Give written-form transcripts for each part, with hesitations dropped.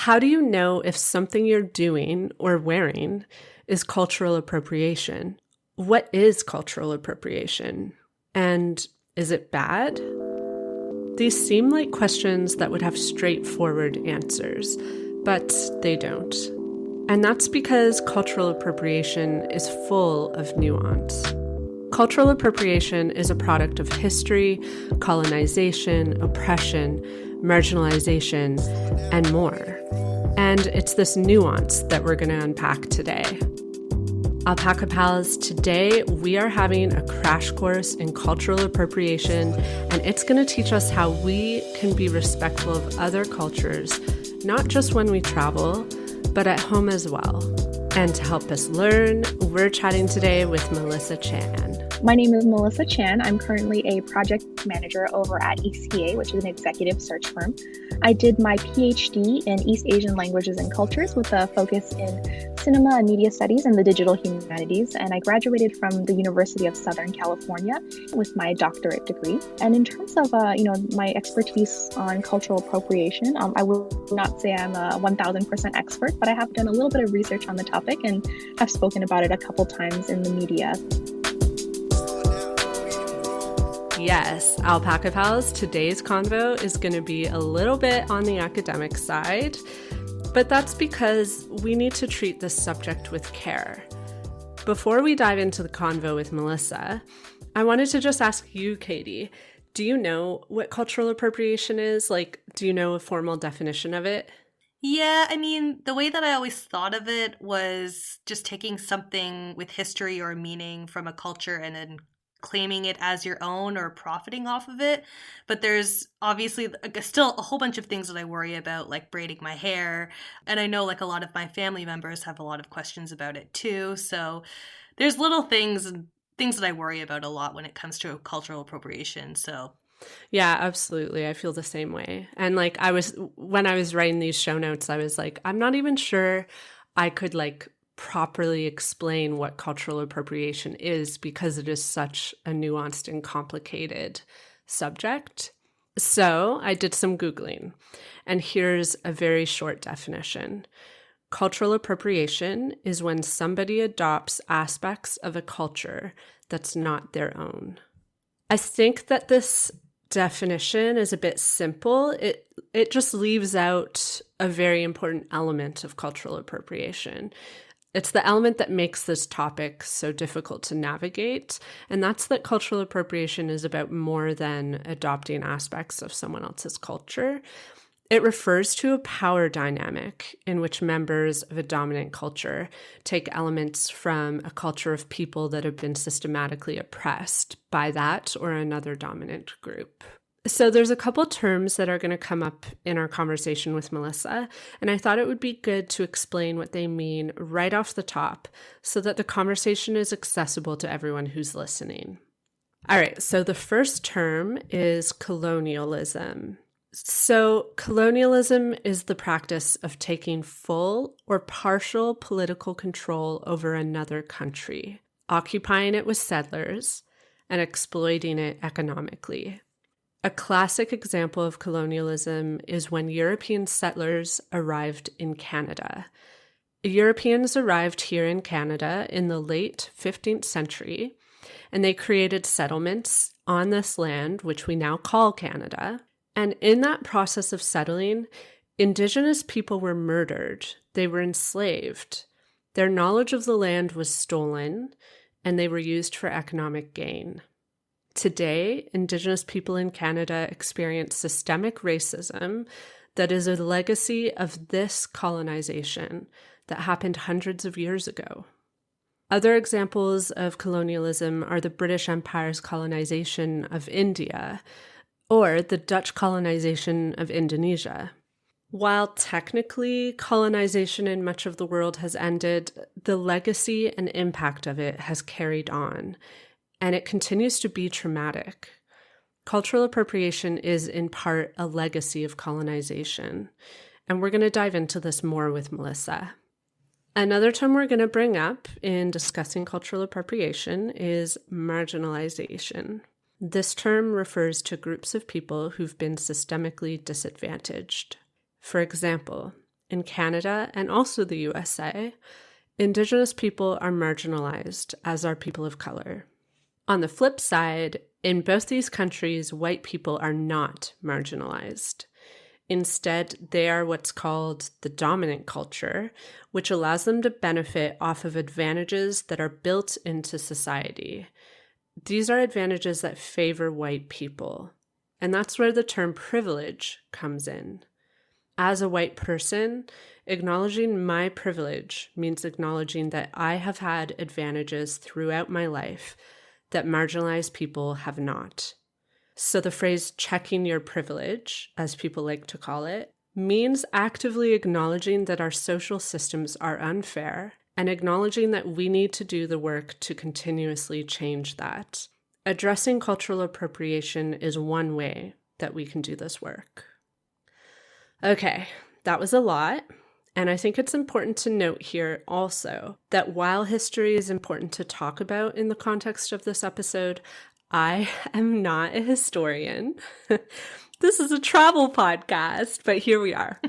How do you know if something you're doing or wearing is cultural appropriation? What is cultural appropriation? And is it bad? These seem like questions that would have straightforward answers, but they don't. And that's because cultural appropriation is full of nuance. Cultural appropriation is a product of history, colonization, oppression, marginalization, and more. And it's this nuance that we're going to unpack today. Alpaca Pals, today we are having a crash course in cultural appropriation, and it's going to teach us how we can be respectful of other cultures, not just when we travel, but at home as well. And to help us learn, we're chatting today with Melissa Chan. My name is Melissa Chan. I'm currently a project manager over at ECA, which is an executive search firm. I did my PhD in East Asian languages and cultures with a focus in cinema and media studies and the digital humanities. And I graduated from the University of Southern California with my doctorate degree. And in terms of, my expertise on cultural appropriation, I will not say I'm a 1000% expert, but I have done a little bit of research on the topic and have spoken about it a couple times in the media. Yes, Alpaca Pals, today's convo is going to be a little bit on the academic side, but that's because we need to treat this subject with care. Before we dive into the convo with Melissa, I wanted to just ask you, Katie, do you know what cultural appropriation is? Do you know a formal definition of it? Yeah, the way that I always thought of it was just taking something with history or meaning from a culture and then claiming it as your own or profiting off of it. But there's obviously still a whole bunch of things that I worry about, like braiding my hair. And I know a lot of my family members have a lot of questions about it too. So there's little things and things that I worry about a lot when it comes to cultural appropriation. So yeah, absolutely. I feel the same way. And when I was writing these show notes, I was like, I'm not even sure I could properly explain what cultural appropriation is because it is such a nuanced and complicated subject. So I did some Googling, and here's a very short definition. Cultural appropriation is when somebody adopts aspects of a culture that's not their own. I think that this definition is a bit simple. It just leaves out a very important element of cultural appropriation. It's the element that makes this topic so difficult to navigate, and that's that cultural appropriation is about more than adopting aspects of someone else's culture. It refers to a power dynamic in which members of a dominant culture take elements from a culture of people that have been systematically oppressed by that or another dominant group. So there's a couple terms that are going to come up in our conversation with Melissa, and I thought it would be good to explain what they mean right off the top so that the conversation is accessible to everyone who's listening. All right, so the first term is colonialism. So colonialism is the practice of taking full or partial political control over another country, occupying it with settlers, and exploiting it economically. A classic example of colonialism is when European settlers arrived in Canada. Europeans arrived here in Canada in the late 15th century, and they created settlements on this land, which we now call Canada. And in that process of settling, Indigenous people were murdered. They were enslaved. Their knowledge of the land was stolen, and they were used for economic gain. Today, Indigenous people in Canada experience systemic racism that is a legacy of this colonization that happened hundreds of years ago. Other examples of colonialism are the British Empire's colonization of India or the Dutch colonization of Indonesia. While technically colonization in much of the world has ended, the legacy and impact of it has carried on, and it continues to be traumatic. Cultural appropriation is in part a legacy of colonization, and we're going to dive into this more with Melissa. Another term we're going to bring up in discussing cultural appropriation is marginalization. This term refers to groups of people who've been systemically disadvantaged. For example, In Canada and also the USA, Indigenous people are marginalized, as are people of color. On the flip side, in both these countries, white people are not marginalized. Instead, they are what's called the dominant culture, which allows them to benefit off of advantages that are built into society. These are advantages that favor white people, and that's where the term privilege comes in. As a white person, acknowledging my privilege means acknowledging that I have had advantages throughout my life that marginalized people have not. So the phrase checking your privilege, as people like to call it, means actively acknowledging that our social systems are unfair and acknowledging that we need to do the work to continuously change that. Addressing cultural appropriation is one way that we can do this work. Okay, that was a lot. And I think it's important to note here also that while history is important to talk about in the context of this episode, I am not a historian. This is a travel podcast, but here we are.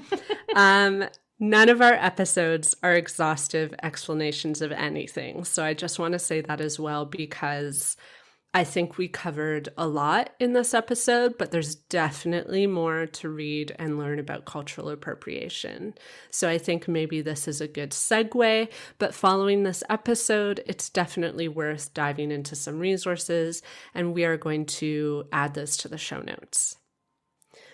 None of our episodes are exhaustive explanations of anything. So I just want to say that as well, because I think we covered a lot in this episode, but there's definitely more to read and learn about cultural appropriation. So I think maybe this is a good segue, but following this episode, it's definitely worth diving into some resources, and we are going to add this to the show notes.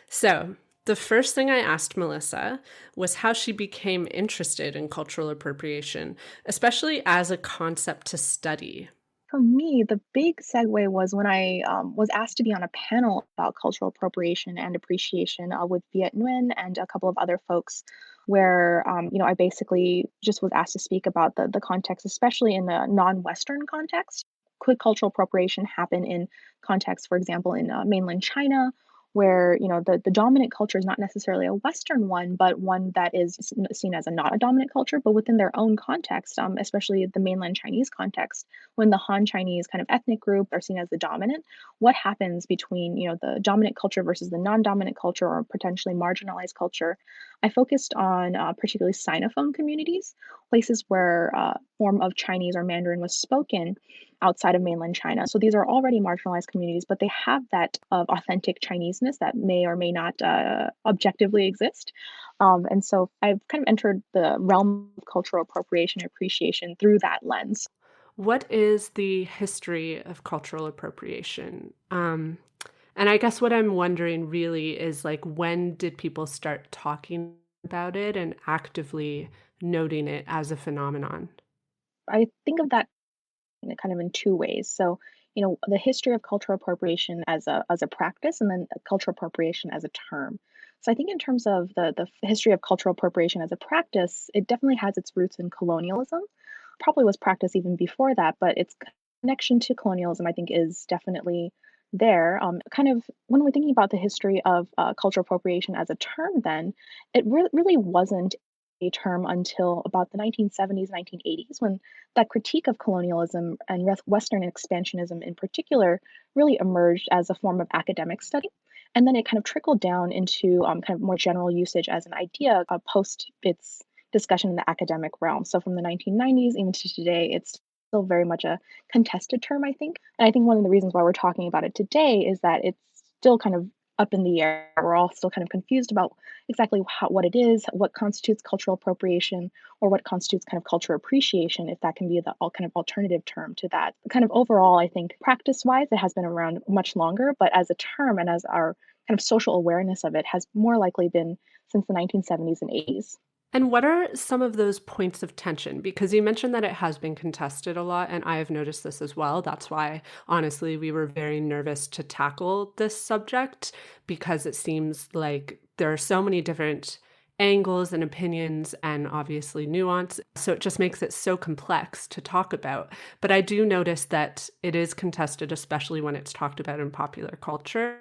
So the first thing I asked Melissa was how she became interested in cultural appropriation, especially as a concept to study. For me, the big segue was when I was asked to be on a panel about cultural appropriation and appreciation with Viet Nguyen and a couple of other folks, where I basically just was asked to speak about the context, especially in the non-Western context. Could cultural appropriation happen in context, for example, in mainland China, where the dominant culture is not necessarily a Western one, but one that is seen as a not a dominant culture, but within their own context, especially the mainland Chinese context, when the Han Chinese kind of ethnic group are seen as the dominant, what happens between the dominant culture versus the non-dominant culture or potentially marginalized culture? I focused on particularly Sinophone communities, places where form of Chinese or Mandarin was spoken outside of mainland China. So these are already marginalized communities, but they have that of authentic Chineseness that may or may not objectively exist. And so I've kind of entered the realm of cultural appropriation and appreciation through that lens. What is the history of cultural appropriation? And I guess what I'm wondering really is when did people start talking about it and actively noting it as a phenomenon? I think of that kind of in two ways. So, the history of cultural appropriation as a practice, and then cultural appropriation as a term. So, I think in terms of the history of cultural appropriation as a practice, it definitely has its roots in colonialism. Probably was practiced even before that, but its connection to colonialism, I think, is definitely there. Kind of when we're thinking about the history of cultural appropriation as a term, then it really wasn't a term until about the 1970s, 1980s, when that critique of colonialism and Western expansionism in particular really emerged as a form of academic study. And then it kind of trickled down into kind of more general usage as an idea post its discussion in the academic realm. So from the 1990s even to today, it's still very much a contested term, I think. And I think one of the reasons why we're talking about it today is that it's still kind of up in the air. We're all still kind of confused about exactly what it is, what constitutes cultural appropriation, or what constitutes kind of culture appreciation, if that can be the kind of alternative term to that. Kind of overall, I think practice-wise, it has been around much longer, but as a term and as our kind of social awareness of it has more likely been since the 1970s and 80s. And what are some of those points of tension? Because you mentioned that it has been contested a lot, and I have noticed this as well. That's why, honestly, we were very nervous to tackle this subject, because it seems like there are so many different angles and opinions and obviously nuance. So it just makes it so complex to talk about. But I do notice that it is contested, especially when it's talked about in popular culture.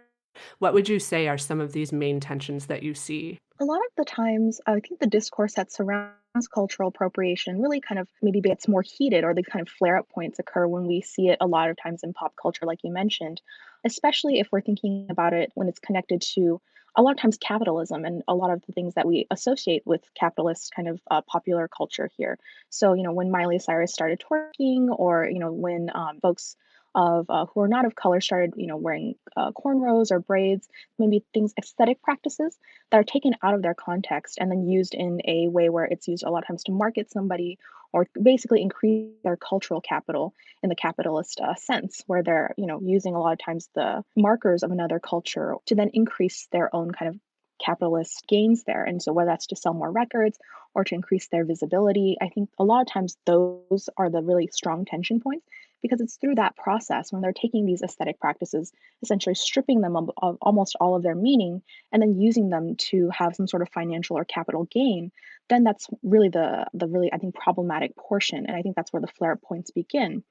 What would you say are some of these main tensions that you see? A lot of the times, I think the discourse that surrounds cultural appropriation really kind of maybe gets more heated, or the kind of flare up points occur when we see it a lot of times in pop culture, like you mentioned, especially if we're thinking about it when it's connected to a lot of times capitalism and a lot of the things that we associate with capitalist kind of popular culture here. So, when Miley Cyrus started twerking, or, when folks of who are not of color started, wearing cornrows or braids, maybe things, aesthetic practices that are taken out of their context and then used in a way where it's used a lot of times to market somebody or basically increase their cultural capital in the capitalist sense, where they're using a lot of times the markers of another culture to then increase their own kind of capitalist gains there. And so whether that's to sell more records or to increase their visibility, I think a lot of times those are the really strong tension points, because it's through that process when they're taking these aesthetic practices, essentially stripping them of almost all of their meaning and then using them to have some sort of financial or capital gain. Then that's really the really, I think, problematic portion, and I think that's where the flare up points begin.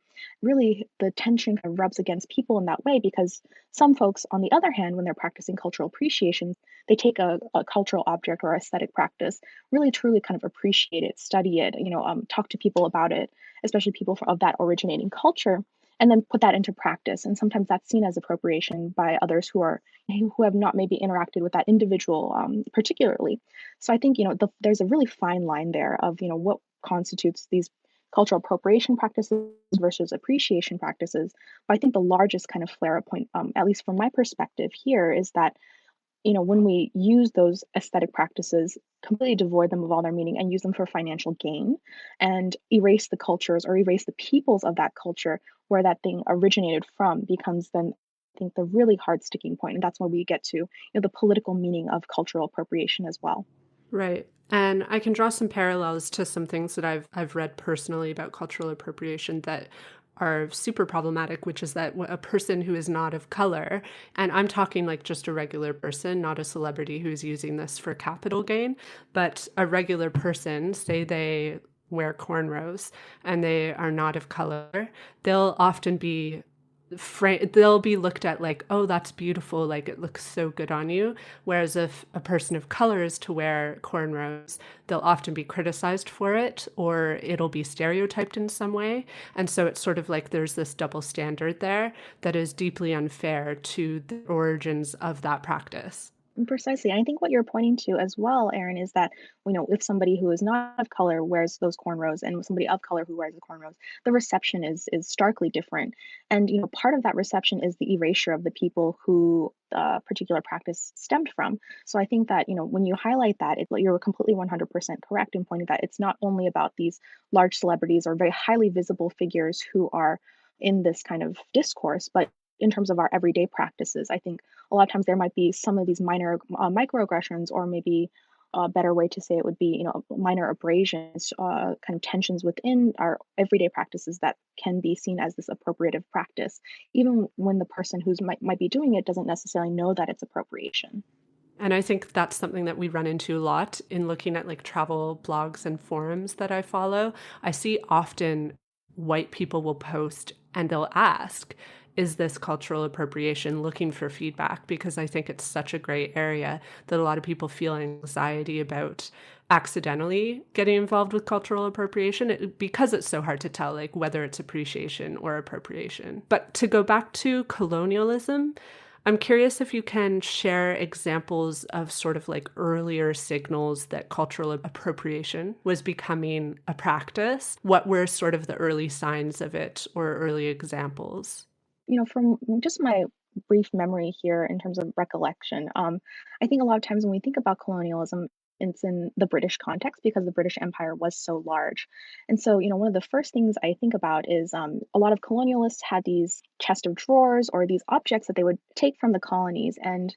Really, the tension kind of rubs against people in that way, because some folks, on the other hand, when they're practicing cultural appreciation, they take a cultural object or aesthetic practice, really truly kind of appreciate it, study it, talk to people about it, especially people of that originating culture, and then put that into practice. And sometimes that's seen as appropriation by others who have not maybe interacted with that individual particularly. So I think there's a really fine line there of what constitutes these cultural appropriation practices versus appreciation practices. But I think the largest kind of flare up point, at least from my perspective here, is that when we use those aesthetic practices, completely devoid them of all their meaning and use them for financial gain and erase the cultures or erase the peoples of that culture where that thing originated from, becomes then, I think, the really hard sticking point. And that's where we get to, the political meaning of cultural appropriation as well. Right. And I can draw some parallels to some things that I've read personally about cultural appropriation that are super problematic, which is that a person who is not of color, and I'm talking like just a regular person, not a celebrity who's using this for capital gain, but a regular person, say they wear cornrows and they are not of color, they'll often be they'll be looked at like, oh, that's beautiful, like it looks so good on you. Whereas if a person of color is to wear cornrows, they'll often be criticized for it, or it'll be stereotyped in some way. And so it's sort of like there's this double standard there that is deeply unfair to the origins of that practice. Precisely. I think what you're pointing to as well, Aaron, is that if somebody who is not of color wears those cornrows and somebody of color who wears the cornrows, the reception is starkly different. And part of that reception is the erasure of the people who the particular practice stemmed from. So I think that when you highlight that, you're completely 100% correct in pointing that it's not only about these large celebrities or very highly visible figures who are in this kind of discourse, but in terms of our everyday practices. I think a lot of times there might be some of these minor microaggressions, or maybe a better way to say it would be, minor abrasions, kind of tensions within our everyday practices that can be seen as this appropriative practice, even when the person who's might be doing it doesn't necessarily know that it's appropriation. And I think that's something that we run into a lot in looking at like travel blogs and forums that I follow. I see often white people will post and they'll ask, is this cultural appropriation, looking for feedback? Because I think it's such a gray area that a lot of people feel anxiety about accidentally getting involved with cultural appropriation because it's so hard to tell like whether it's appreciation or appropriation. But to go back to colonialism, I'm curious if you can share examples of sort of like earlier signals that cultural appropriation was becoming a practice. What were sort of the early signs of it or early examples? From just my brief memory here in terms of recollection, I think a lot of times when we think about colonialism, it's in the British context because the British Empire was so large. And so, one of the first things I think about is a lot of colonialists had these chest of drawers or these objects that they would take from the colonies and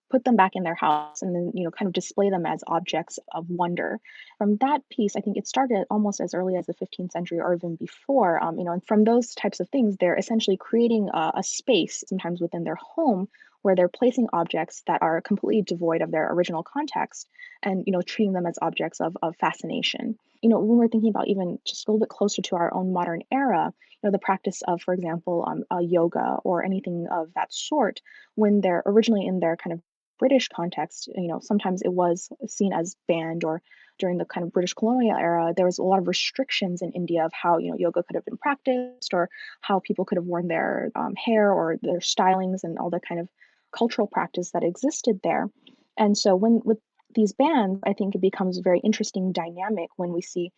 put them back in their house and then kind of display them as objects of wonder. From that piece, I think it started almost as early as the 15th century or even before. And from those types of things, they're essentially creating a space sometimes within their home where they're placing objects that are completely devoid of their original context and treating them as objects of fascination. When we're thinking about even just a little bit closer to our own modern era, the practice of, for example, yoga or anything of that sort, when they're originally in their kind of British context, sometimes it was seen as banned, or during the kind of British colonial era, there was a lot of restrictions in India of how, yoga could have been practiced, or how people could have worn their hair or their stylings and all the kind of cultural practice that existed there. And so when with these bans, I think it becomes a very interesting dynamic when we see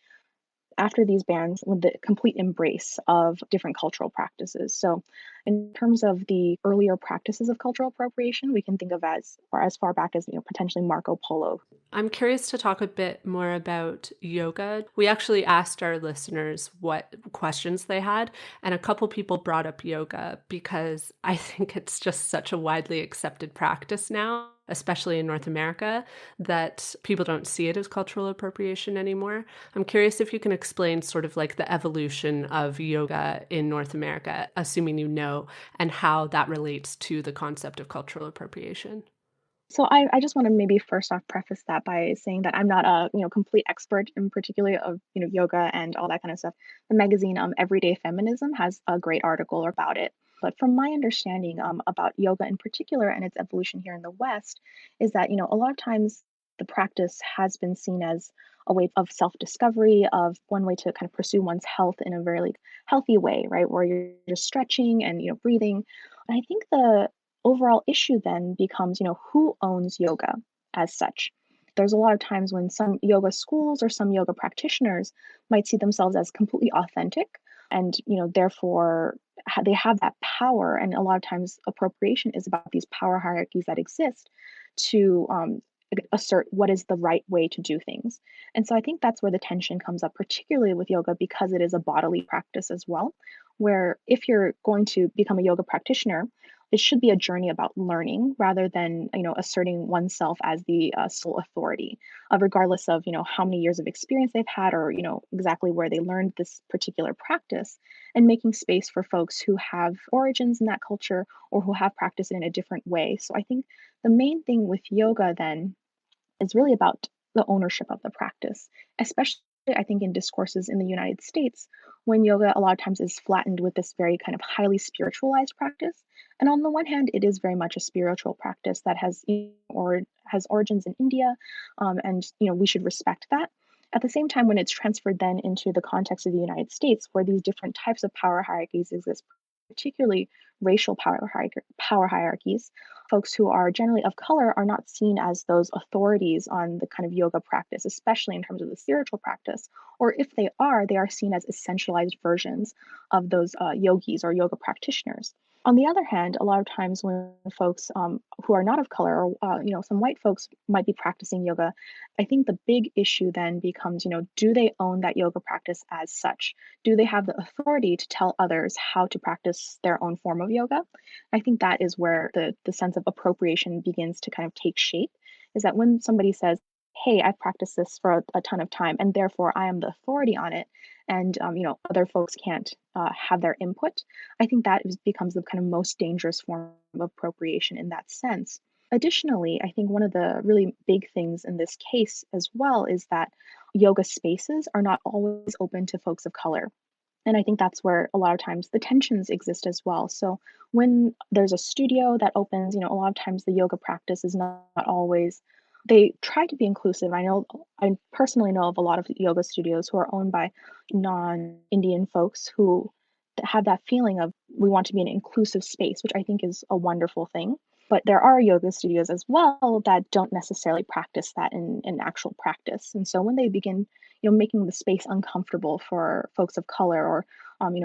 after these bans with the complete embrace of different cultural practices. So, in terms of the earlier practices of cultural appropriation, we can think of as or as far back as potentially Marco Polo. I'm curious to talk a bit more about yoga. We actually asked our listeners what questions they had, and a couple people brought up yoga because I think it's just such a widely accepted practice now, especially in North America, that people don't see it as cultural appropriation anymore. I'm curious if you can explain sort of like the evolution of yoga in North America, assuming you know, and how that relates to the concept of cultural appropriation. So I just want to maybe first off preface that by saying that I'm not a complete expert in particular of yoga and all that kind of stuff. The magazine Everyday Feminism has a great article about it. But from my understanding about yoga in particular and its evolution here in the West, is that a lot of times the practice has been seen as a way of self-discovery, of one way to kind of pursue one's health in a very like healthy way, right? Where you're just stretching and breathing. And I think the overall issue then becomes, who owns yoga as such? There's a lot of times when some yoga schools or some yoga practitioners might see themselves as completely authentic and, therefore they have that power. And a lot of times appropriation is about these power hierarchies that exist to assert what is the right way to do things. And so I think that's where the tension comes up, particularly with yoga, because it is a bodily practice as well, where if you're going to become a yoga practitioner, it should be a journey about learning rather than asserting oneself as the sole authority, regardless of how many years of experience they've had or exactly where they learned this particular practice, and making space for folks who have origins in that culture or who have practiced it in a different way. So I think the main thing with yoga then is really about the ownership of the practice, especially I think in discourses in the United States, when yoga a lot of times is flattened with this very kind of highly spiritualized practice. And on the one hand, it is very much a spiritual practice that has or has origins in India, and we should respect that. At the same time, when it's transferred then into the context of the United States, where these different types of power hierarchies exist, particularly racial power hierarchies, folks who are generally of color are not seen as those authorities on the kind of yoga practice, especially in terms of the spiritual practice. Or if they are seen as essentialized versions of those yogis or yoga practitioners. On the other hand, a lot of times when folks who are not of color, or some white folks might be practicing yoga, I think the big issue then becomes, do they own that yoga practice as such? Do they have the authority to tell others how to practice their own form of yoga? I think that is where the sense of appropriation begins to kind of take shape, is that when somebody says, hey, I've practiced this for a ton of time and therefore I am the authority on it, and other folks can't have their input, I think that becomes the kind of most dangerous form of appropriation in that sense. Additionally, I think one of the really big things in this case as well is that yoga spaces are not always open to folks of color. And I think that's where a lot of times the tensions exist as well. So when there's a studio that opens, a lot of times the yoga practice is not always, they try to be inclusive. I personally know of a lot of yoga studios who are owned by non-Indian folks who have that feeling of we want to be an inclusive space, which I think is a wonderful thing. But there are yoga studios as well that don't necessarily practice that in actual practice. And so when they begin, making the space uncomfortable for folks of color or,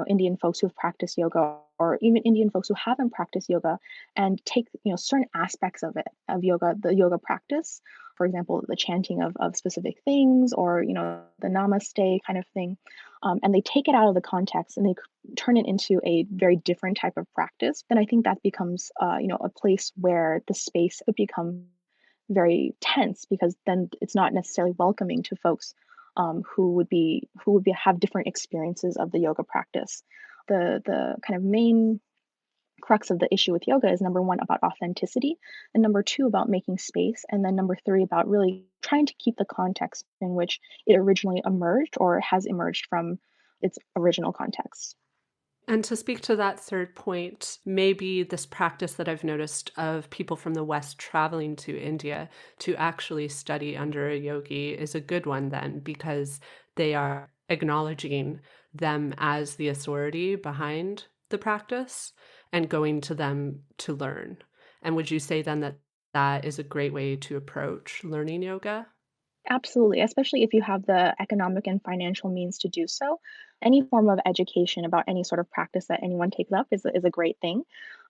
Indian folks who have practiced yoga or even Indian folks who haven't practiced yoga and take, certain aspects of it, of yoga, the yoga practice, for example, the chanting of specific things or, the namaste kind of thing. And they take it out of the context and they turn it into a very different type of practice, then I think that becomes, a place where the space would become very tense because then it's not necessarily welcoming to folks who would have different experiences of the yoga practice. The kind of main crux of the issue with yoga is number one about authenticity, and number two about making space, and then number three about really trying to keep the context in which it originally emerged or has emerged from its original context. And to speak to that third point, maybe this practice that I've noticed of people from the West traveling to India to actually study under a yogi is a good one then, because they are acknowledging them as the authority behind the practice and going to them to learn. And would you say then that that is a great way to approach learning yoga? Absolutely, especially if you have the economic and financial means to do so. Any form of education about any sort of practice that anyone takes up is a great thing.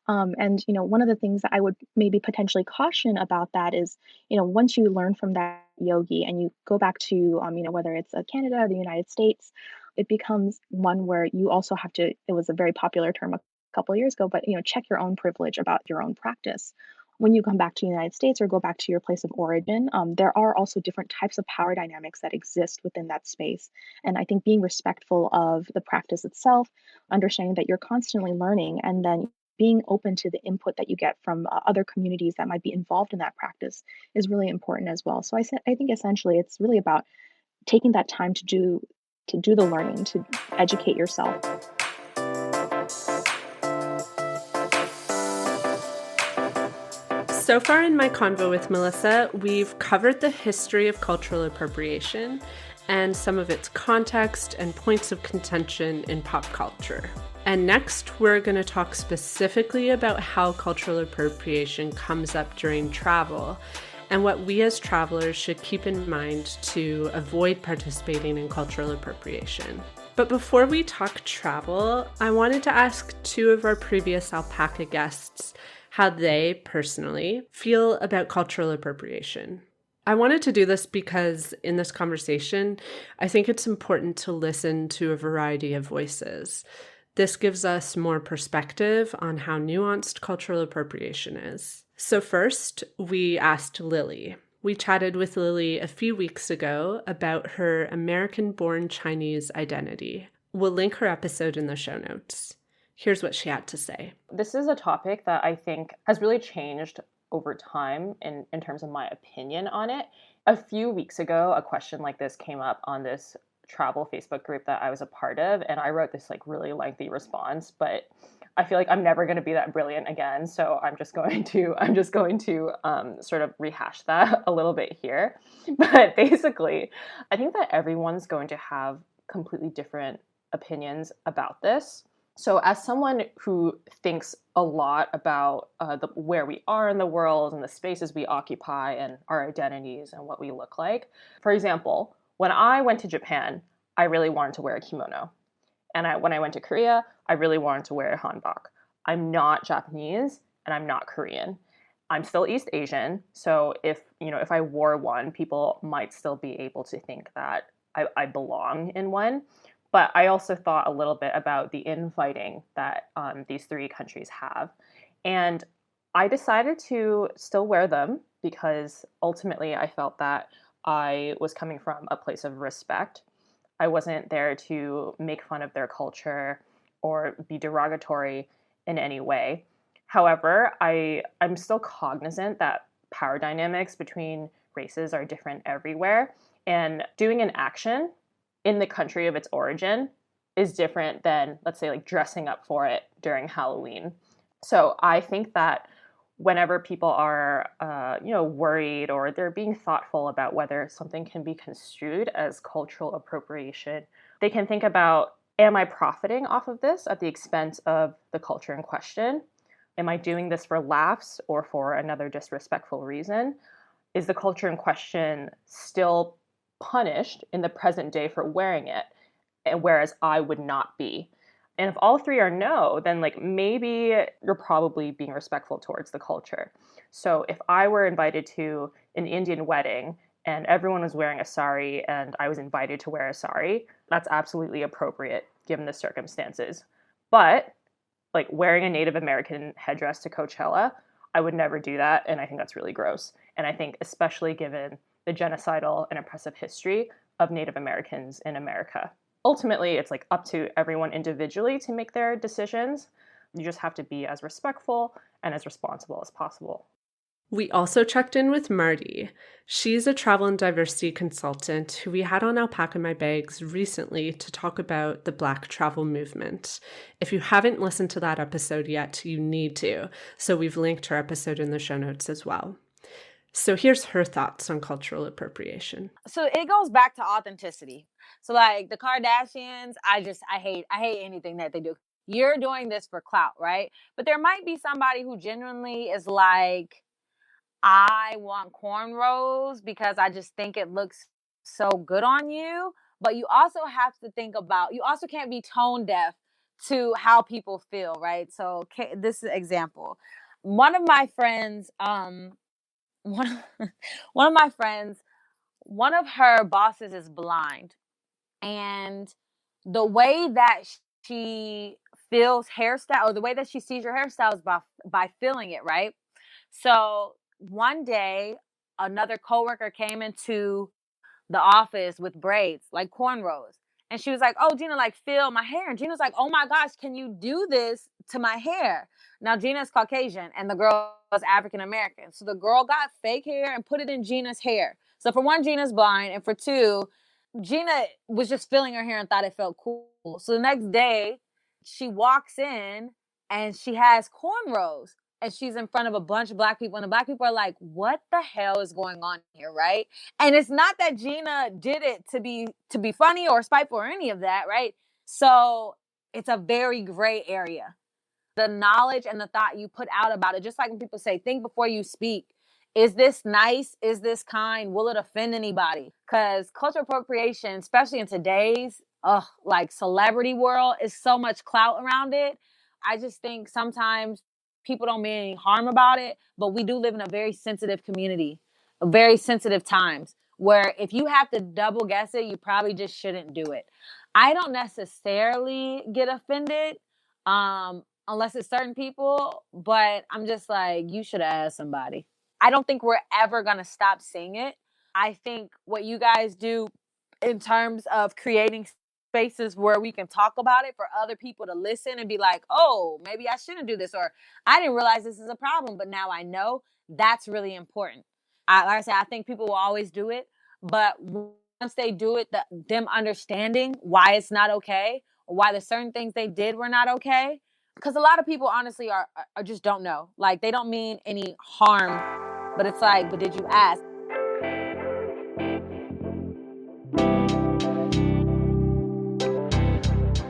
And one of the things that I would maybe potentially caution about that is, once you learn from that yogi and you go back to, whether it's Canada or the United States, it becomes one where you also have to. It was a very popular term a couple of years ago, but check your own privilege about your own practice when you come back to the United States or go back to your place of origin, there are also different types of power dynamics that exist within that space. And I think being respectful of the practice itself, understanding that you're constantly learning, and then being open to the input that you get from other communities that might be involved in that practice is really important as well. So I think essentially it's really about taking that time to do the learning, to educate yourself. So far in my convo with Melissa, we've covered the history of cultural appropriation and some of its context and points of contention in pop culture. And next, we're going to talk specifically about how cultural appropriation comes up during travel and what we as travelers should keep in mind to avoid participating in cultural appropriation. But before we talk travel, I wanted to ask two of our previous alpaca guests how they personally feel about cultural appropriation. I wanted to do this because in this conversation, I think it's important to listen to a variety of voices. This gives us more perspective on how nuanced cultural appropriation is. So first, we asked Lily. We chatted with Lily a few weeks ago about her American-born Chinese identity. We'll link her episode in the show notes. Here's what she had to say. This is a topic that I think has really changed over time in terms of my opinion on it. A few weeks ago, a question like this came up on this travel Facebook group that I was a part of, and I wrote this really lengthy response, but I feel like I'm never going to be that brilliant again, so I'm just going to sort of rehash that a little bit here. But basically, I think that everyone's going to have completely different opinions about this. So as someone who thinks a lot about where we are in the world and the spaces we occupy and our identities and what we look like, for example, when I went to Japan, I really wanted to wear a kimono. And when I went to Korea, I really wanted to wear a hanbok. I'm not Japanese and I'm not Korean. I'm still East Asian. So if I wore one, people might still be able to think that I belong in one. But I also thought a little bit about the infighting that these three countries have. And I decided to still wear them because ultimately I felt that I was coming from a place of respect. I wasn't there to make fun of their culture or be derogatory in any way. However, I'm still cognizant that power dynamics between races are different everywhere. And doing an action in the country of its origin is different than, let's say, dressing up for it during Halloween. So I think that whenever people are, worried or they're being thoughtful about whether something can be construed as cultural appropriation, they can think about, am I profiting off of this at the expense of the culture in question? Am I doing this for laughs or for another disrespectful reason? Is the culture in question still punished in the present day for wearing it, and whereas I would not be? And if all three are no, then maybe you're probably being respectful towards the culture. So if I were invited to an Indian wedding and everyone was wearing a sari and I was invited to wear a sari, that's absolutely appropriate given the circumstances. But wearing a Native American headdress to Coachella, I would never do that, and I think that's really gross. And I think especially given the genocidal and oppressive history of Native Americans in America. Ultimately, it's up to everyone individually to make their decisions. You just have to be as respectful and as responsible as possible. We also checked in with Marty. She's a travel and diversity consultant who we had on Alpaca My Bags recently to talk about the Black travel movement. If you haven't listened to that episode yet, you need to. So we've linked her episode in the show notes as well. So here's her thoughts on cultural appropriation. So it goes back to authenticity. So the Kardashians, I hate anything that they do. You're doing this for clout, right? But there might be somebody who genuinely is I want cornrows because I just think it looks so good on you. But you also have to think about, you also can't be tone deaf to how people feel, right? So this is an example. One of my friends, one, one of my friends, one of her bosses is blind. And the way that she feels hairstyle, or the way that she sees your hairstyle, is by feeling it, right? So one day, another coworker came into the office with braids, like cornrows. And she was like, "Oh, Gina, like, feel my hair." And Gina's like, "Oh my gosh, can you do this to my hair?" Now, Gina's Caucasian and the girl was African American. So the girl got fake hair and put it in Gina's hair. So for one, Gina's blind. And for two, Gina was just feeling her hair and thought it felt cool. So the next day, she walks in and she has cornrows. And she's in front of a bunch of black people. And the black people are like, "What the hell is going on here?" Right? And it's not that Gina did it to be funny or spiteful or any of that, right? So it's a very gray area. The knowledge and the thought you put out about it, just like when people say, think before you speak. Is this nice? Is this kind? Will it offend anybody? Because cultural appropriation, especially in today's like celebrity world, is so much clout around it. I just think sometimes people don't mean any harm about it, but we do live in a very sensitive community, very sensitive times, where if you have to double guess it, you probably just shouldn't do it. I don't necessarily get offended. Unless it's certain people, but I'm just like, you should have asked somebody. I don't think we're ever going to stop seeing it. I think what you guys do in terms of creating spaces where we can talk about it for other people to listen and be like, "Oh, maybe I shouldn't do this," or "I didn't realize this is a problem, but now I know," that's really important. Like I said, I think people will always do it, but once they do it, them understanding why it's not okay, or why the certain things they did were not okay, because a lot of people honestly are just don't know. Like, they don't mean any harm, but it's like, but did you ask?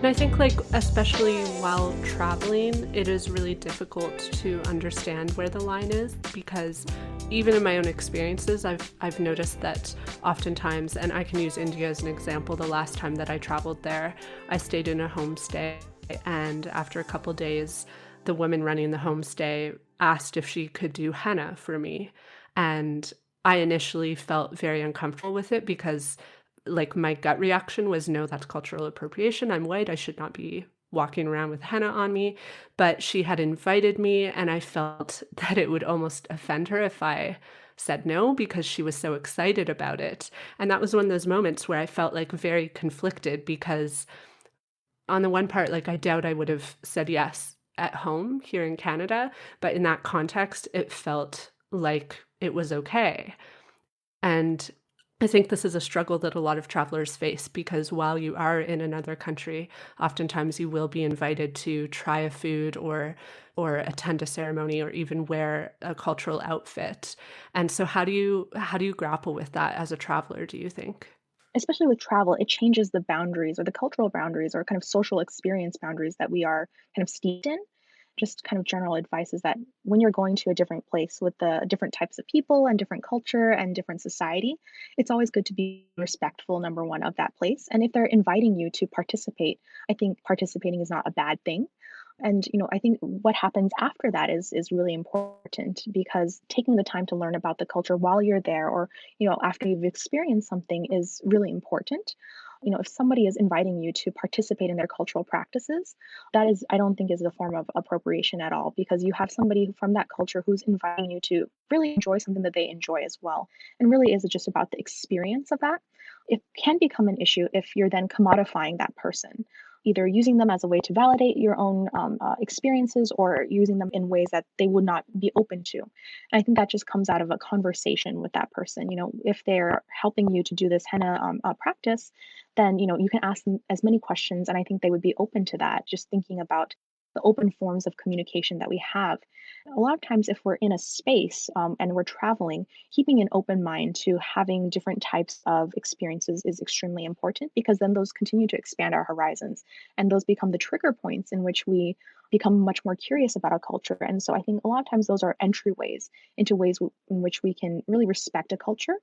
And I think, like, especially while traveling, it is really difficult to understand where the line is, because even in my own experiences, I've noticed that oftentimes, and I can use India as an example, the last time that I traveled there, I stayed in a homestay, and after a couple days, the woman running the homestay asked if she could do henna for me. And I initially felt very uncomfortable with it because, like, my gut reaction was, no, that's cultural appropriation. I'm white. I should not be walking around with henna on me. But she had invited me, and I felt that it would almost offend her if I said no, because she was so excited about it. And that was one of those moments where I felt like very conflicted, because on the one part, like, I doubt I would have said yes at home here in Canada, but in that context, it felt like it was okay. And I think this is a struggle that a lot of travelers face, because while you are in another country, oftentimes you will be invited to try a food or attend a ceremony or even wear a cultural outfit. And so how do you grapple with that as a traveler, do you think? Especially with travel, it changes the boundaries or the cultural boundaries or kind of social experience boundaries that we are kind of steeped in. Just kind of general advice is that when you're going to a different place with the different types of people and different culture and different society, it's always good to be respectful, number one, of that place. And if they're inviting you to participate, I think participating is not a bad thing. And I think what happens after that is really important, because taking the time to learn about the culture while you're there, or after you've experienced something, is really important. If somebody is inviting you to participate in their cultural practices, that is, I don't think, is a form of appropriation at all, because you have somebody from that culture who's inviting you to really enjoy something that they enjoy as well. And really is just about the experience of that. It can become an issue if you're then commodifying that person, either using them as a way to validate your own experiences, or using them in ways that they would not be open to. And I think that just comes out of a conversation with that person. If they're helping you to do this henna practice, then you can ask them as many questions, and I think they would be open to that. Just thinking about the open forms of communication that we have. A lot of times, if we're in a space and we're traveling, keeping an open mind to having different types of experiences is extremely important because then those continue to expand our horizons and those become the trigger points in which we become much more curious about our culture. And so I think a lot of times those are entryways into ways in which we can really respect a culture.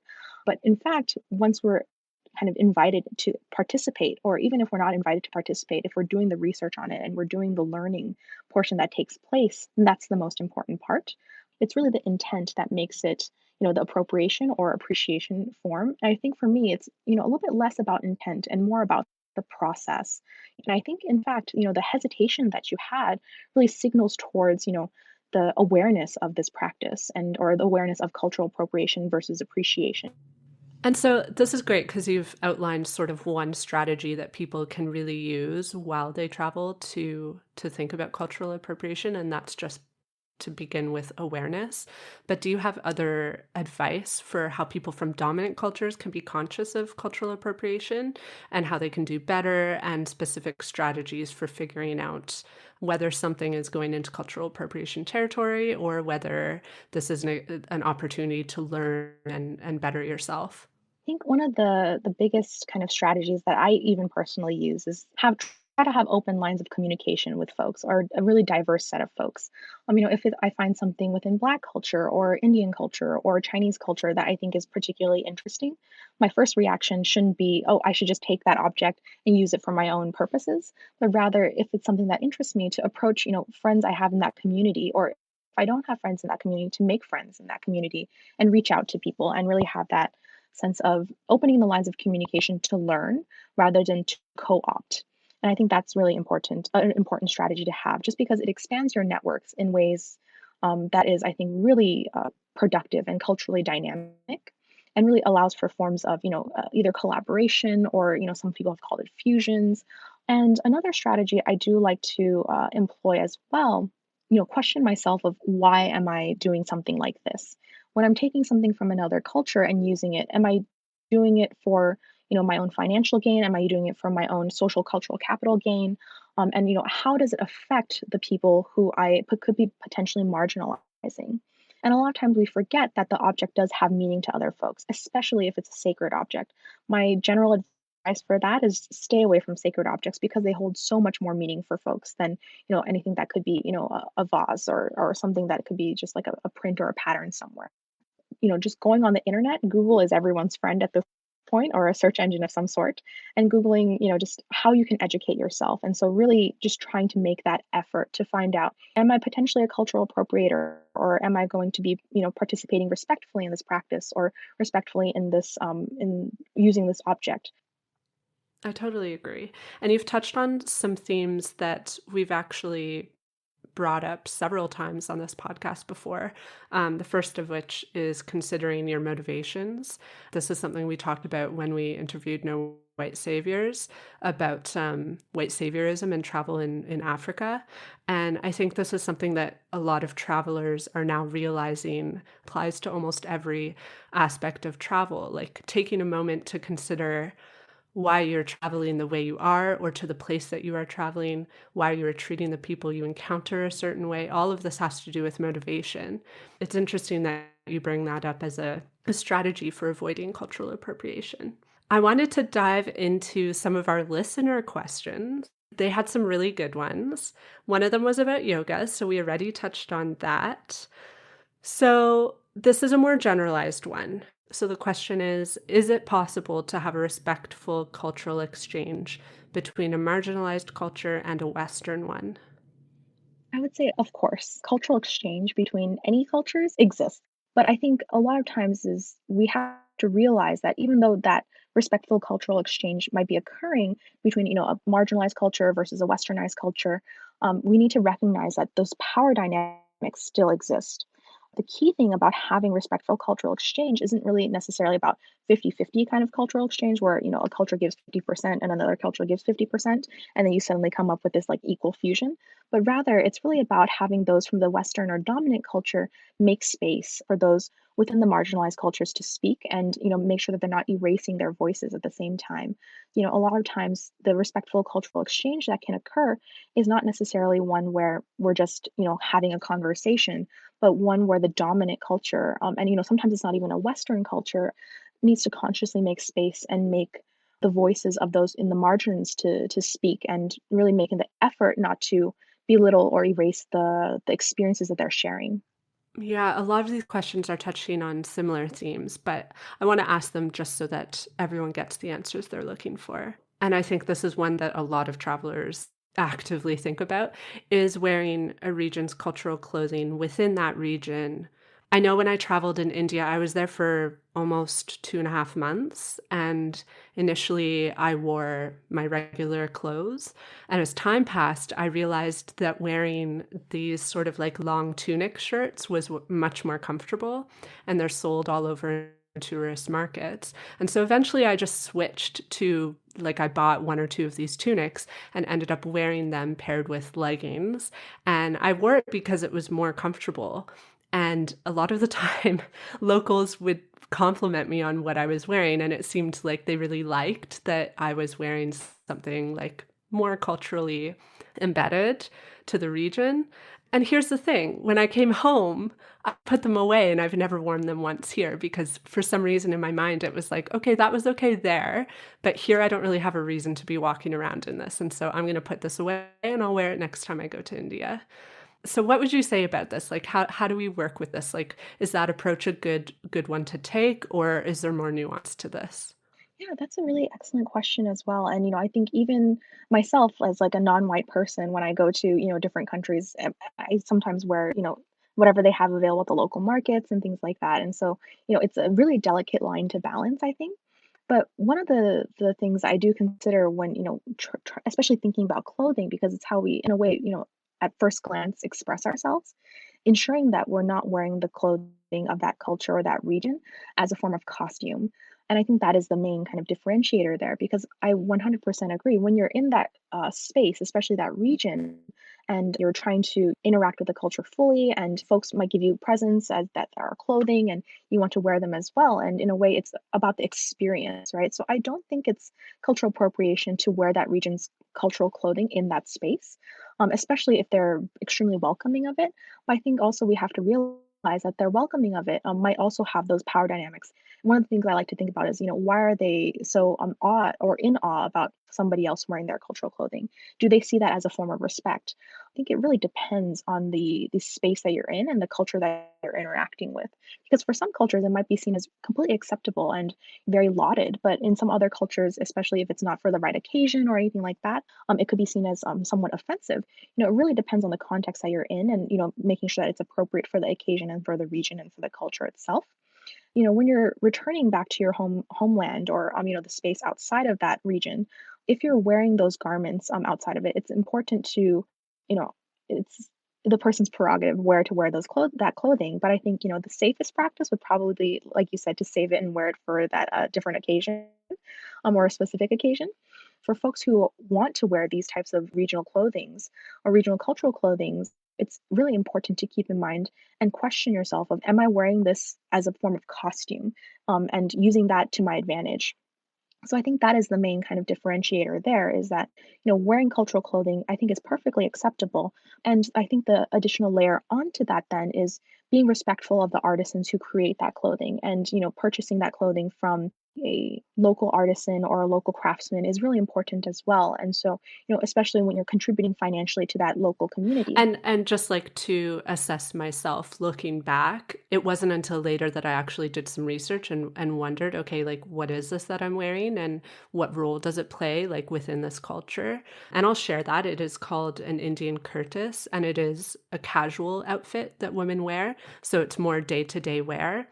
But in fact, once we're kind of invited to participate, or even if we're not invited to participate, if we're doing the research on it and we're doing the learning portion that takes place, then that's the most important part. It's really the intent that makes it, the appropriation or appreciation form. And I think for me, it's, a little bit less about intent and more about the process. And I think, in fact, the hesitation that you had really signals towards, the awareness of this practice and or the awareness of cultural appropriation versus appreciation. And so this is great because you've outlined sort of one strategy that people can really use while they travel to think about cultural appropriation, and that's just to begin with awareness. But do you have other advice for how people from dominant cultures can be conscious of cultural appropriation and how they can do better, and specific strategies for figuring out whether something is going into cultural appropriation territory or whether this is an opportunity to learn and better yourself? I think one of the biggest kind of strategies that I even personally use is try to have open lines of communication with folks or a really diverse set of folks. If I find something within Black culture or Indian culture or Chinese culture that I think is particularly interesting, my first reaction shouldn't be, oh, I should just take that object and use it for my own purposes, but rather if it's something that interests me to approach, friends I have in that community, or if I don't have friends in that community, to make friends in that community and reach out to people and really have that sense of opening the lines of communication to learn rather than to co-opt. And I think that's really important, an important strategy to have, just because it expands your networks in ways that is, I think, really productive and culturally dynamic, and really allows for forms of, either collaboration or, some people have called it fusions. And another strategy I do like to employ as well, question myself of why am I doing something like this? When I'm taking something from another culture and using it, am I doing it for my own financial gain? Am I doing it for my own social cultural capital gain? And how does it affect the people who could be potentially marginalizing? And a lot of times we forget that the object does have meaning to other folks, especially if it's a sacred object. My general advice for that is stay away from sacred objects because they hold so much more meaning for folks than anything that could be a vase or something that could be just like a print or a pattern somewhere. Just going on the internet, Google is everyone's friend at this point, or a search engine of some sort, and Googling, just how you can educate yourself. And so really just trying to make that effort to find out, am I potentially a cultural appropriator, or am I going to be, participating respectfully in this practice or respectfully in this, in using this object? I totally agree. And you've touched on some themes that we've actually brought up several times on this podcast before. The first of which is considering your motivations. This is something we talked about when we interviewed No White Saviors about white saviorism and travel in Africa. And I think this is something that a lot of travelers are now realizing applies to almost every aspect of travel, like taking a moment to consider why you're traveling the way you are, or to the place that you are traveling, why you're treating the people you encounter a certain way. All of this has to do with motivation. It's interesting that you bring that up as a strategy for avoiding cultural appropriation. I wanted to dive into some of our listener questions. They had some really good ones. One of them was about yoga, so we already touched on that. So this is a more generalized one. So the question is it possible to have a respectful cultural exchange between a marginalized culture and a Western one? I would say, of course, cultural exchange between any cultures exists. But I think a lot of times is we have to realize that even though that respectful cultural exchange might be occurring between, a marginalized culture versus a westernized culture, we need to recognize that those power dynamics still exist. The key thing about having respectful cultural exchange isn't really necessarily about 50-50 kind of cultural exchange where, a culture gives 50% and another culture gives 50%, and then you suddenly come up with this like equal fusion. But rather, it's really about having those from the Western or dominant culture make space for those within the marginalized cultures to speak and, make sure that they're not erasing their voices at the same time. A lot of times the respectful cultural exchange that can occur is not necessarily one where we're just, having a conversation, but one where the dominant culture, and, sometimes it's not even a Western culture, needs to consciously make space and make the voices of those in the margins to speak and really making the effort not to belittle or erase the experiences that they're sharing. Yeah, a lot of these questions are touching on similar themes, but I want to ask them just so that everyone gets the answers they're looking for. And I think this is one that a lot of travelers actively think about is wearing a region's cultural clothing within that region. I know when I traveled in India, I was there for almost 2.5 months. And initially, I wore my regular clothes. And as time passed, I realized that wearing these sort of like long tunic shirts was much more comfortable. And they're sold all over tourist markets. And so eventually I just switched to like I bought one or two of these tunics and ended up wearing them paired with leggings. And I wore it because it was more comfortable. And a lot of the time, locals would compliment me on what I was wearing. And it seemed like they really liked that I was wearing something like more culturally embedded to the region. And here's the thing, when I came home, I put them away and I've never worn them once here because for some reason in my mind, it was like, okay, that was okay there, but here I don't really have a reason to be walking around in this. And so I'm going to put this away and I'll wear it next time I go to India. So what would you say about this? Like, how do we work with this? Like, is that approach a good one to take, or is there more nuance to this? Yeah, that's a really excellent question as well. And, I think even myself as like a non-white person, when I go to, different countries, I sometimes wear, whatever they have available at the local markets and things like that. And so, it's a really delicate line to balance, I think. But one of the things I do consider when, especially thinking about clothing, because it's how we, in a way, at first glance express ourselves, ensuring that we're not wearing the clothing of that culture or that region as a form of costume. And I think that is the main kind of differentiator there because I 100% agree. When you're in that space, especially that region, and you're trying to interact with the culture fully, and folks might give you presents as that are clothing, and you want to wear them as well. And in a way, it's about the experience, right? So I don't think it's cultural appropriation to wear that region's cultural clothing in that space, especially if they're extremely welcoming of it. But I think also we have to realize that their welcoming of it might also have those power dynamics. One of the things I like to think about is, why are they so awe or in awe about somebody else wearing their cultural clothing? Do they see that as a form of respect? I think it really depends on the space that you're in and the culture that you're interacting with. Because for some cultures, it might be seen as completely acceptable and very lauded, but in some other cultures, especially if it's not for the right occasion or anything like that, it could be seen as somewhat offensive. It really depends on the context that you're in, and making sure that it's appropriate for the occasion and for the region and for the culture itself. When you're returning back to your homeland or the space outside of that region, if you're wearing those garments outside of it, it's important to, you know, it's the person's prerogative where to wear that clothing. But I think the safest practice would probably be, like you said, to save it and wear it for that different occasion, or a specific occasion. For folks who want to wear these types of regional clothings or regional cultural clothings, it's really important to keep in mind and question yourself of, am I wearing this as a form of costume, and using that to my advantage? So I think that is the main kind of differentiator there, is that, wearing cultural clothing, I think, is perfectly acceptable. And I think the additional layer onto that then is being respectful of the artisans who create that clothing, and, purchasing that clothing from a local artisan or a local craftsman is really important as well. And so, especially when you're contributing financially to that local community. And just like to assess myself looking back, it wasn't until later that I actually did some research and wondered, okay, like what is this that I'm wearing and what role does it play like within this culture? And I'll share that. It is called an Indian kurtis, and it is a casual outfit that women wear. So it's more day-to-day wear.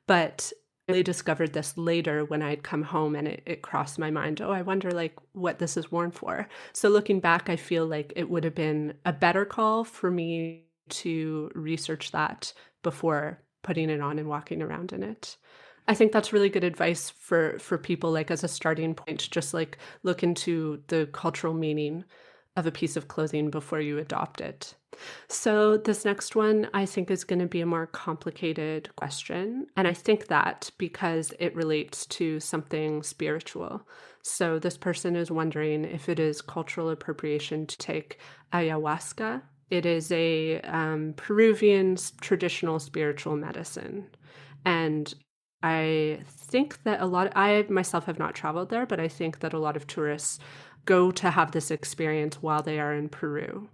But I really discovered this later when I'd come home, and it crossed my mind, oh, I wonder like what this is worn for. So looking back, I feel like it would have been a better call for me to research that before putting it on and walking around in it. I think that's really good advice for people, like as a starting point, just like look into the cultural meaning of a piece of clothing before you adopt it. So, this next one I think is going to be a more complicated question. And I think that because it relates to something spiritual. So, this person is wondering if it is cultural appropriation to take ayahuasca. It is a Peruvian traditional spiritual medicine. And I think that I myself have not traveled there, but I think that a lot of tourists go to have this experience while they are in Peru.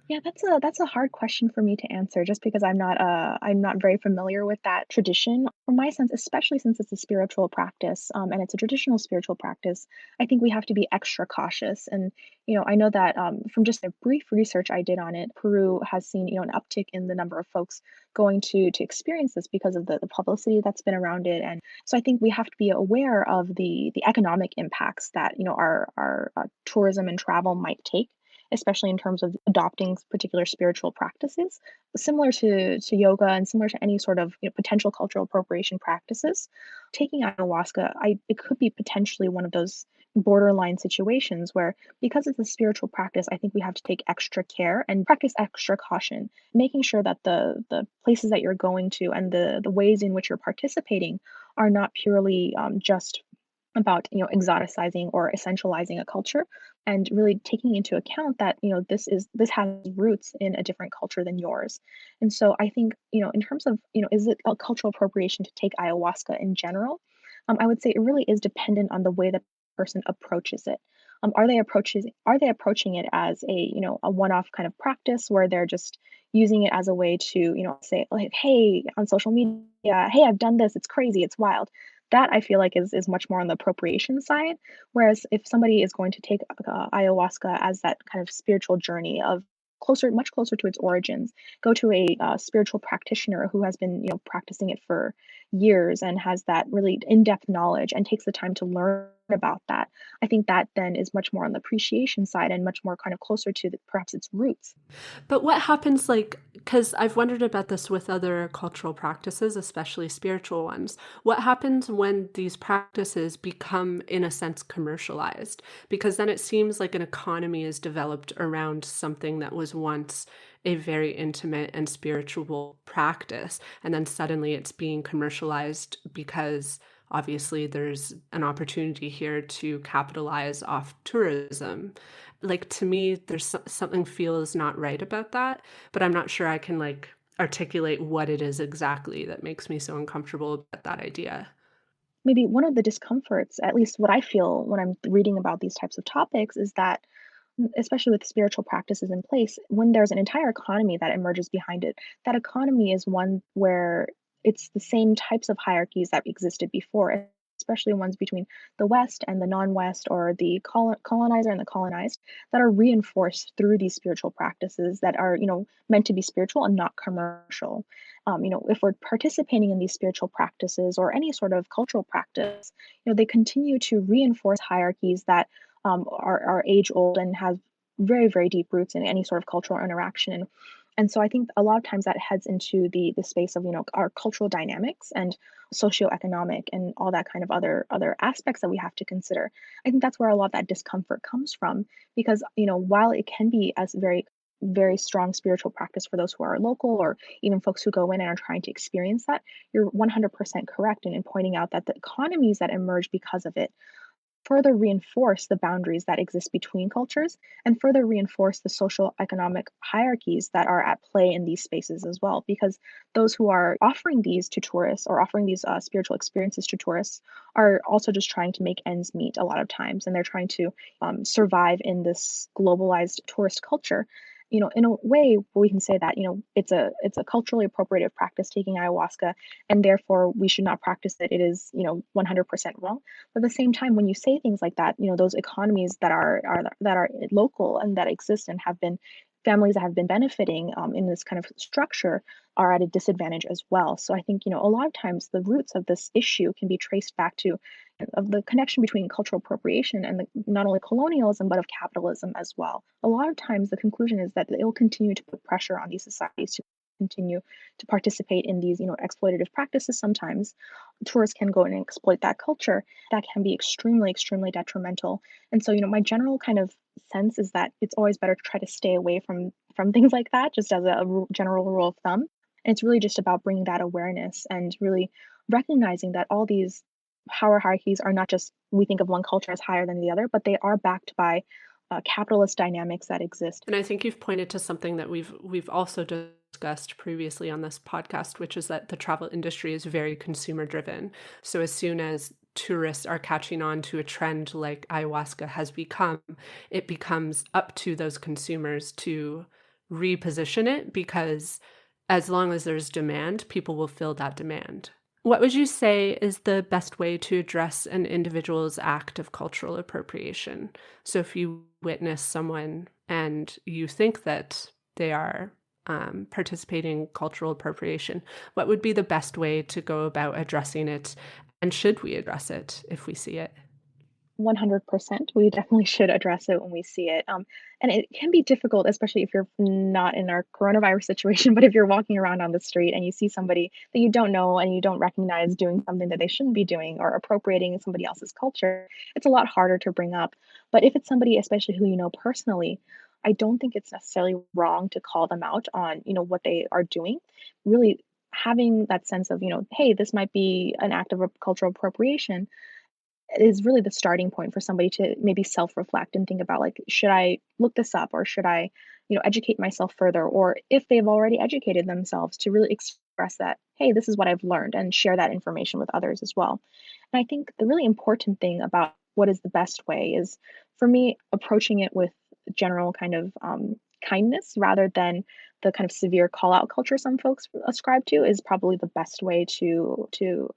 Yeah, that's a hard question for me to answer just because I'm not very familiar with that tradition. From my sense, especially since it's a spiritual practice, and it's a traditional spiritual practice, I think we have to be extra cautious. And I know that from just a brief research I did on it, Peru has seen an uptick in the number of folks going to experience this because of the publicity that's been around it. And so I think we have to be aware of the economic impacts that our tourism and travel might take, especially in terms of adopting particular spiritual practices, similar to yoga and similar to any sort of potential cultural appropriation practices. Taking ayahuasca, it could be potentially one of those borderline situations where, because it's a spiritual practice, I think we have to take extra care and practice extra caution, making sure that the places that you're going to and the ways in which you're participating are not purely just about exoticizing or essentializing a culture, and really taking into account that this has roots in a different culture than yours. And so I think in terms of is it a cultural appropriation to take ayahuasca in general, I would say it really is dependent on the way the person approaches it. Are they approaching it as a one-off kind of practice where they're just using it as a way to say, like, hey, on social media, hey, I've done this, it's crazy, it's wild. That I feel like is much more on the appropriation side. Whereas if somebody is going to take ayahuasca as that kind of spiritual journey of much closer to its origins, go to a spiritual practitioner who has been practicing it for years and has that really in-depth knowledge and takes the time to learn about that. I think that then is much more on the appreciation side and much more kind of closer to perhaps its roots. But what happens, like, because I've wondered about this with other cultural practices, especially spiritual ones. What happens when these practices become, in a sense, commercialized? Because then it seems like an economy is developed around something that was once a very intimate and spiritual practice. And then suddenly it's being commercialized because obviously there's an opportunity here to capitalize off tourism. Like, to me, something feels not right about that, but I'm not sure I can like articulate what it is exactly that makes me so uncomfortable about that idea. Maybe one of the discomforts, at least what I feel when I'm reading about these types of topics, is that especially with spiritual practices in place, when there's an entire economy that emerges behind it, that economy is one where it's the same types of hierarchies that existed before, especially ones between the West and the non-West, or the colonizer and the colonized, that are reinforced through these spiritual practices that are, meant to be spiritual and not commercial. If we're participating in these spiritual practices or any sort of cultural practice, they continue to reinforce hierarchies that are age old and have very, very deep roots in any sort of cultural interaction. And so I think a lot of times that heads into the space of our cultural dynamics and socioeconomic and all that kind of other aspects that we have to consider. I think that's where a lot of that discomfort comes from, because while it can be as very, very strong spiritual practice for those who are local, or even folks who go in and are trying to experience that, you're 100% correct in pointing out that the economies that emerge because of it further reinforce the boundaries that exist between cultures, and further reinforce the social economic hierarchies that are at play in these spaces as well. Because those who are offering these to tourists, or offering these spiritual experiences to tourists, are also just trying to make ends meet a lot of times, and they're trying to survive in this globalized tourist culture. In a way, we can say that it's a culturally appropriative practice, taking ayahuasca, and therefore we should not practice it. It is 100% wrong. But at the same time, when you say things like that, those economies that are local and that exist and have been families that have been benefiting in this kind of structure are at a disadvantage as well. So I think a lot of times the roots of this issue can be traced back to of the connection between cultural appropriation and not only colonialism but of capitalism as well. A lot of times the conclusion is that it will continue to put pressure on these societies to continue to participate in these exploitative practices. Sometimes tourists can go and exploit that culture. That can be extremely, extremely detrimental. And so my general kind of sense is that it's always better to try to stay away from from things like that, just as a general rule of thumb. And it's really just about bringing that awareness and really recognizing that all these power hierarchies are not just we think of one culture as higher than the other, but they are backed by capitalist dynamics that exist. And I think you've pointed to something that we've also discussed previously on this podcast, which is that the travel industry is very consumer driven. So as soon as tourists are catching on to a trend like ayahuasca has become, it becomes up to those consumers to reposition it, because as long as there's demand, people will fill that demand. What would you say is the best way to address an individual's act of cultural appropriation? So if you witness someone and you think that they are participating in cultural appropriation, what would be the best way to go about addressing it? And should we address it if we see it? 100%. We definitely should address it when we see it. And it can be difficult, especially if you're not in our coronavirus situation, but if you're walking around on the street and you see somebody that you don't know and you don't recognize doing something that they shouldn't be doing or appropriating somebody else's culture, it's a lot harder to bring up. But if it's somebody, especially who you know personally, I don't think it's necessarily wrong to call them out on, what they are doing. Really having that sense of, hey, this might be an act of cultural appropriation is really the starting point for somebody to maybe self-reflect and think about, like, should I look this up, or should I, educate myself further, or if they've already educated themselves, to really express that, hey, this is what I've learned, and share that information with others as well. And I think the really important thing about what is the best way is, for me, approaching it with general kind of kindness rather than the kind of severe call out culture some folks ascribe to is probably the best way to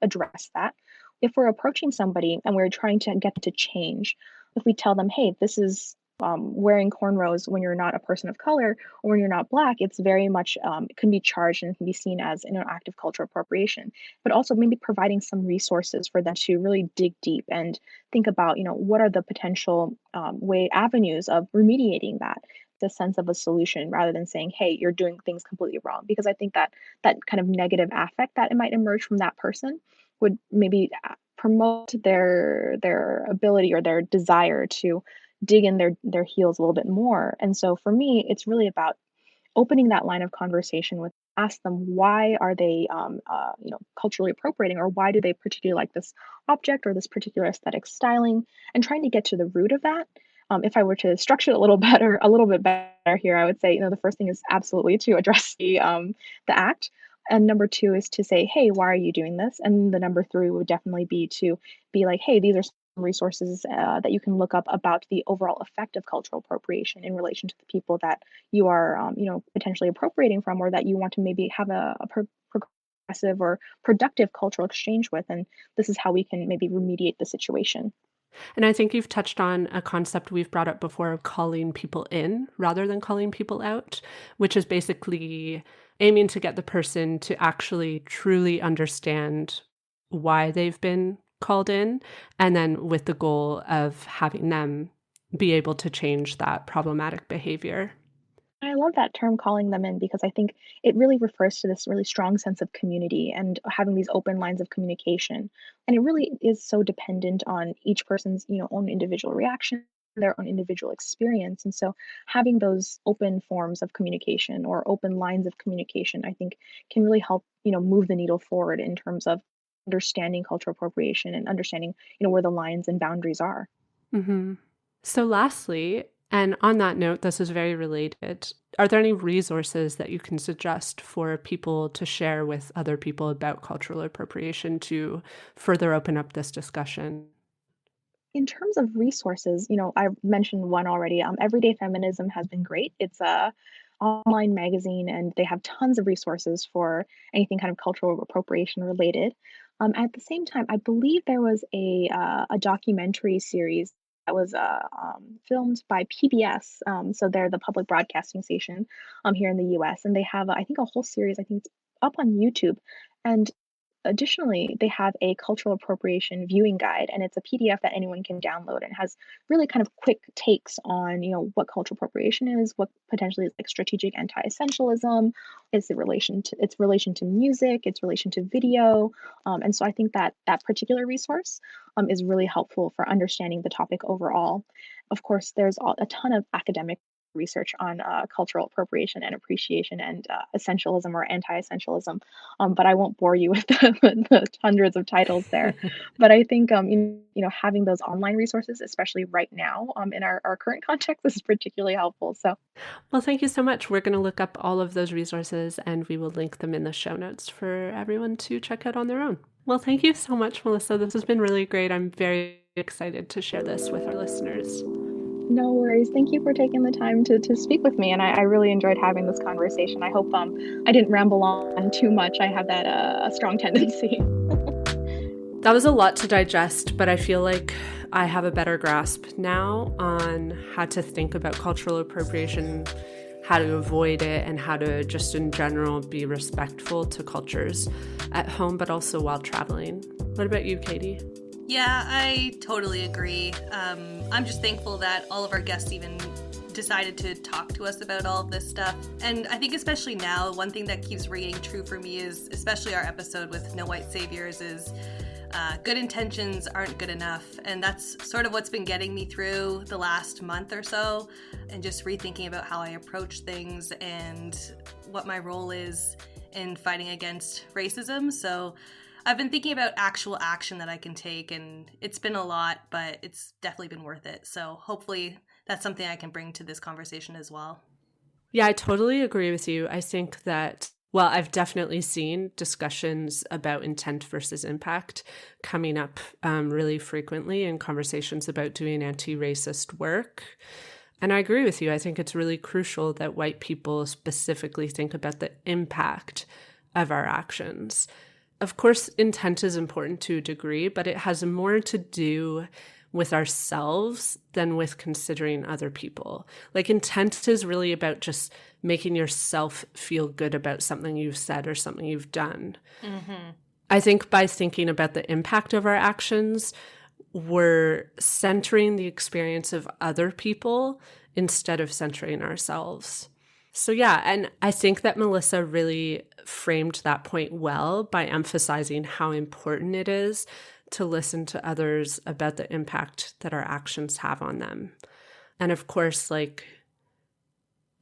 address that. If we're approaching somebody and we're trying to get them to change, if we tell them, hey, this is wearing cornrows when you're not a person of color or when you're not Black, it's very much, it can be charged and it can be seen as an act of cultural appropriation. But also maybe providing some resources for them to really dig deep and think about, what are the potential avenues of remediating that. The sense of a solution rather than saying, hey, you're doing things completely wrong. Because I think that that kind of negative affect that it might emerge from that person would maybe promote their ability or their desire to dig in their heels a little bit more. And so for me, it's really about opening that line of conversation with, ask them, why are they culturally appropriating, or why do they particularly like this object or this particular aesthetic styling, and trying to get to the root of that. If I were to structure it a little bit better here, I would say, the first thing is absolutely to address the act. And number two is to say, hey, why are you doing this? And the number three would definitely be to be like, hey, these are some resources that you can look up about the overall effect of cultural appropriation in relation to the people that you are, potentially appropriating from, or that you want to maybe have a progressive or productive cultural exchange with. And this is how we can maybe remediate the situation. And I think you've touched on a concept we've brought up before of calling people in rather than calling people out, which is basically aiming to get the person to actually truly understand why they've been called in, and then with the goal of having them be able to change that problematic behavior. I love that term, calling them in, because I think it really refers to this really strong sense of community and having these open lines of communication. And it really is so dependent on each person's, own individual reaction, their own individual experience. And so having those open forms of communication or open lines of communication, I think can really help, move the needle forward in terms of understanding cultural appropriation and understanding, where the lines and boundaries are. Mm-hmm. So lastly, and on that note, this is very related, are there any resources that you can suggest for people to share with other people about cultural appropriation to further open up this discussion? In terms of resources, I mentioned one already. Everyday Feminism has been great. It's a online magazine, and they have tons of resources for anything kind of cultural appropriation related. At the same time, I believe there was a documentary series that was filmed by PBS. So they're the public broadcasting station here in the U.S., and they have, I think, a whole series. I think it's up on YouTube, and additionally, they have a cultural appropriation viewing guide, and it's a PDF that anyone can download, and has really kind of quick takes on, what cultural appropriation is, what potentially is like strategic anti-essentialism, its relation to music, its relation to video, and so I think that that particular resource is really helpful for understanding the topic overall. Of course, there's a ton of academic research on cultural appropriation and appreciation and essentialism or anti-essentialism. But I won't bore you with the hundreds of titles there. But I think having those online resources, especially right now in our current context, is particularly helpful. So, well, thank you so much. We're going to look up all of those resources and we will link them in the show notes for everyone to check out on their own. Well, thank you so much, Melissa. This has been really great. I'm very excited to share this with our listeners. No worries. Thank you for taking the time to speak with me. And I really enjoyed having this conversation. I hope I didn't ramble on too much. I have that a strong tendency. That was a lot to digest, but I feel like I have a better grasp now on how to think about cultural appropriation, how to avoid it, and how to just in general be respectful to cultures at home, but also while traveling. What about you, Katie? Yeah, I totally agree. I'm just thankful that all of our guests even decided to talk to us about all of this stuff. And I think especially now, one thing that keeps ringing true for me is, especially our episode with No White Saviors, is good intentions aren't good enough. And that's sort of what's been getting me through the last month or so, and just rethinking about how I approach things and what my role is in fighting against racism. So I've been thinking about actual action that I can take, and it's been a lot, but it's definitely been worth it. So hopefully that's something I can bring to this conversation as well. Yeah, I totally agree with you. I think that, well, I've definitely seen discussions about intent versus impact coming up really frequently in conversations about doing anti-racist work. And I agree with you. I think it's really crucial that white people specifically think about the impact of our actions. Of course, intent is important to a degree, but it has more to do with ourselves than with considering other people. Like, intent is really about just making yourself feel good about something you've said or something you've done. Mm-hmm. I think by thinking about the impact of our actions, we're centering the experience of other people instead of centering ourselves. So yeah, and I think that Melissa really framed that point well by emphasizing how important it is to listen to others about the impact that our actions have on them. And of course, like,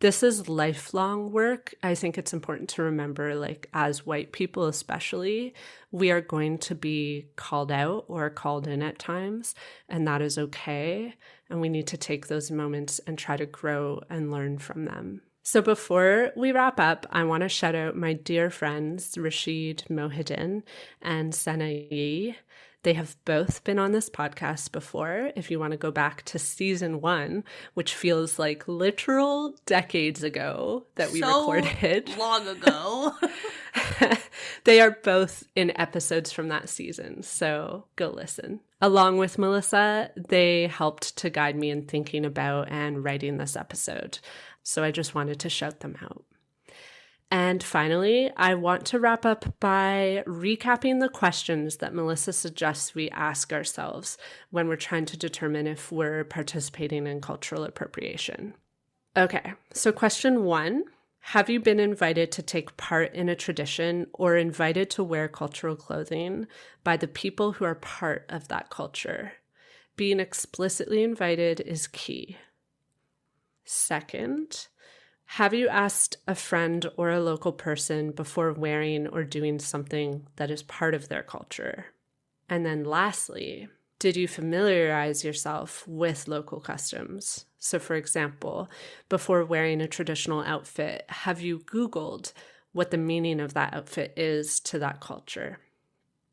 this is lifelong work. I think it's important to remember, like, as white people especially, we are going to be called out or called in at times, and that is okay. And we need to take those moments and try to grow and learn from them. So before we wrap up, I want to shout out my dear friends, Rashid Mohidin and Senayi. They have both been on this podcast before. If you want to go back to season 1, which feels like literal decades ago that we recorded. Long ago. They are both in episodes from that season, so go listen. Along with Melissa, they helped to guide me in thinking about and writing this episode. So I just wanted to shout them out. And finally, I want to wrap up by recapping the questions that Melissa suggests we ask ourselves when we're trying to determine if we're participating in cultural appropriation. Okay, so question 1, have you been invited to take part in a tradition or invited to wear cultural clothing by the people who are part of that culture? Being explicitly invited is key. Second, have you asked a friend or a local person before wearing or doing something that is part of their culture? And then lastly, did you familiarize yourself with local customs? So for example, before wearing a traditional outfit, have you Googled what the meaning of that outfit is to that culture?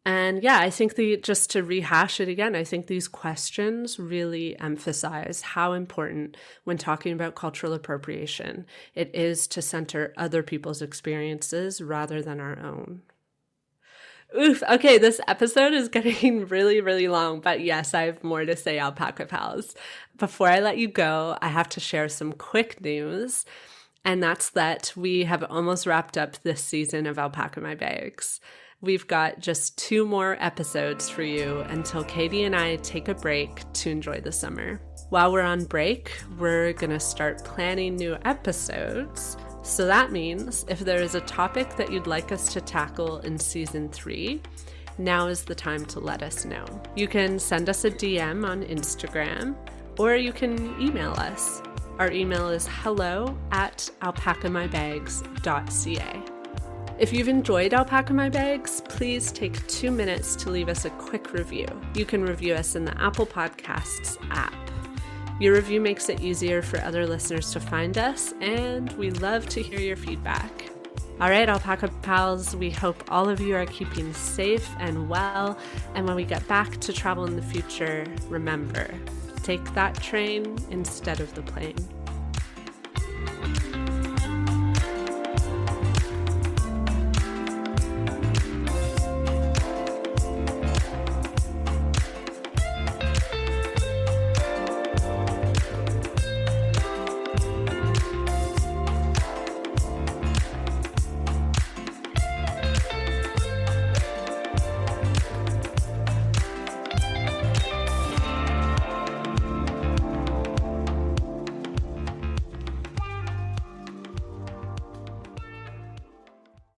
And yeah, I think just to rehash it again, I think these questions really emphasize how important, when talking about cultural appropriation, it is to center other people's experiences rather than our own. Oof, okay, this episode is getting really, really long, but yes, I have more to say, Alpaca Pals. Before I let you go, I have to share some quick news, and that's that we have almost wrapped up this season of Alpaca My Bags. We've got just 2 more episodes for you until Katie and I take a break to enjoy the summer. While we're on break, we're going to start planning new episodes. So that means if there is a topic that you'd like us to tackle in season 3, now is the time to let us know. You can send us a DM on Instagram, or you can email us. Our email is hello@alpacamybags.ca. If you've enjoyed Alpaca My Bags, please take 2 minutes to leave us a quick review. You can review us in the Apple Podcasts app. Your review makes it easier for other listeners to find us, and we love to hear your feedback. All right, Alpaca Pals, we hope all of you are keeping safe and well, and when we get back to travel in the future, remember, take that train instead of the plane.